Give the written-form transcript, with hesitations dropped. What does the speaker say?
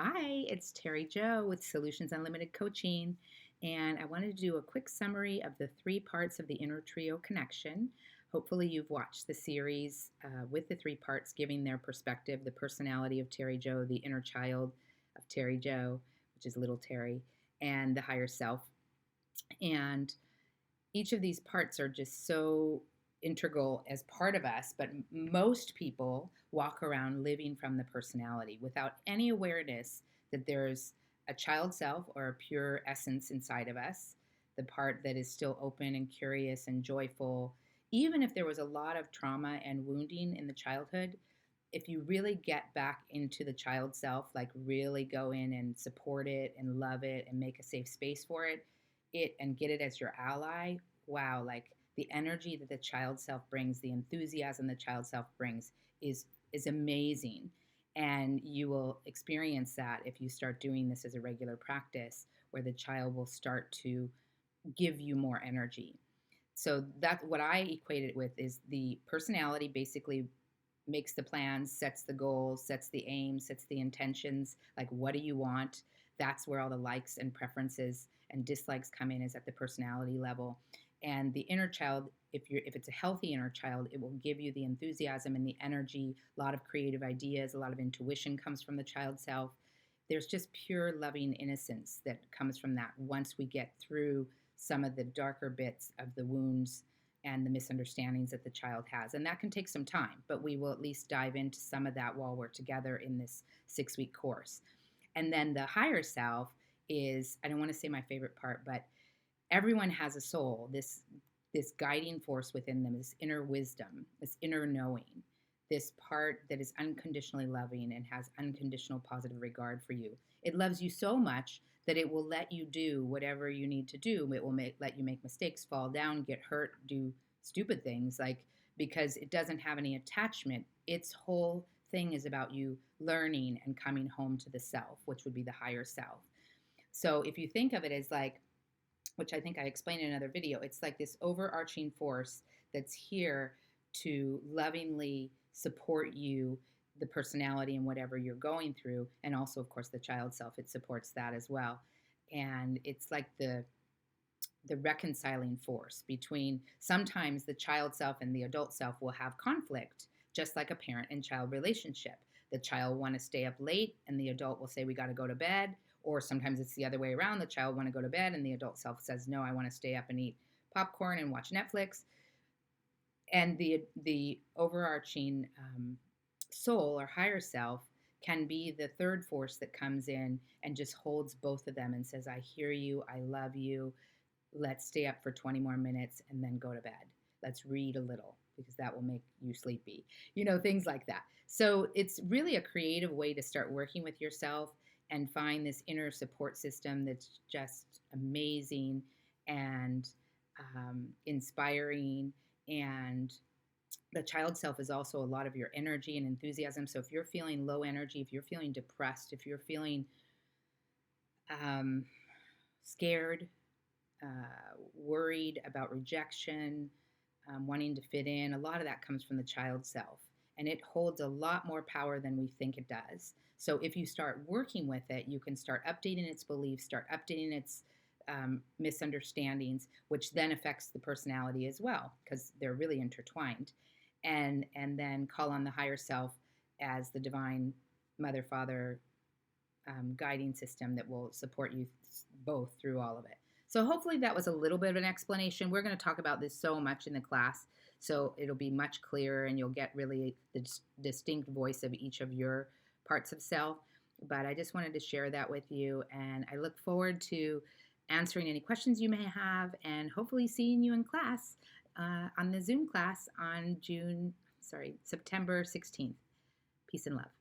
Hi, it's Terry Joe with Solutions Unlimited Coaching, and I wanted to do a quick summary of the three parts of the inner trio connection. Hopefully, you've watched the series with the three parts giving their perspective, the personality of Terry Joe, the inner child of Terry Joe, which is little Terry, and the higher self. And each of these parts are just so integral as part of us, but most people walk around living from the personality without any awareness that there's a child self or a pure essence inside of us, the part that is still open and curious and joyful. Even if there was a lot of trauma and wounding in the childhood, if you really get back into the child self, like really go in and support it and love it and make a safe space for it and get it as your ally, wow, like the energy that the child self brings, the enthusiasm the child self brings is amazing. And you will experience that if you start doing this as a regular practice, where the child will start to give you more energy. So that's what I equate it with is the personality basically makes the plans, sets the goals, sets the aims, sets the intentions. Like, what do you want? That's where all the likes and preferences and dislikes come in, is at the personality level. And the inner child, if it's a healthy inner child, it will give you the enthusiasm and the energy, a lot of creative ideas, a lot of intuition comes from the child self. There's just pure loving innocence that comes from that once we get through some of the darker bits of the wounds and the misunderstandings that the child has. And that can take some time, but we will at least dive into some of that while we're together in this 6-week course. And then the higher self is, I don't want to say my favorite part, but everyone has a soul, this guiding force within them, this inner wisdom, this inner knowing, this part that is unconditionally loving and has unconditional positive regard for you. It loves you so much that it will let you do whatever you need to do. It will let you make mistakes, fall down, get hurt, do stupid things, like, because it doesn't have any attachment. Its whole thing is about you learning and coming home to the self, which would be the higher self. So if you think of it as like, which I think I explained in another video, it's like this overarching force that's here to lovingly support you, the personality and whatever you're going through, and also, of course, the child self. It supports that as well, and it's like the reconciling force between, sometimes the child self and the adult self will have conflict, just like a parent and child relationship. The child will want to stay up late, and the adult will say, we got to go to bed. Or sometimes it's the other way around. The child want to go to bed, and the adult self says, no, I want to stay up and eat popcorn and watch Netflix. And the overarching soul or higher self can be the third force that comes in and just holds both of them and says, I hear you, I love you, let's stay up for 20 more minutes and then go to bed. Let's read a little because that will make you sleepy. Things like that. So it's really a creative way to start working with yourself and find this inner support system that's just amazing and inspiring. And the child self is also a lot of your energy and enthusiasm. So if you're feeling low energy, if you're feeling depressed, if you're feeling scared, worried about rejection, wanting to fit in, a lot of that comes from the child self. And it holds a lot more power than we think it does. So if you start working with it, you can start updating its beliefs, start updating its misunderstandings, which then affects the personality as well, because they're really intertwined. And then call on the higher self as the divine mother, father, guiding system that will support you both through all of it. So hopefully that was a little bit of an explanation. We're going to talk about this so much in the class, so it'll be much clearer and you'll get really the distinct voice of each of your parts of self. But I just wanted to share that with you, and I look forward to answering any questions you may have and hopefully seeing you in class on the Zoom class on September 16th. Peace and love.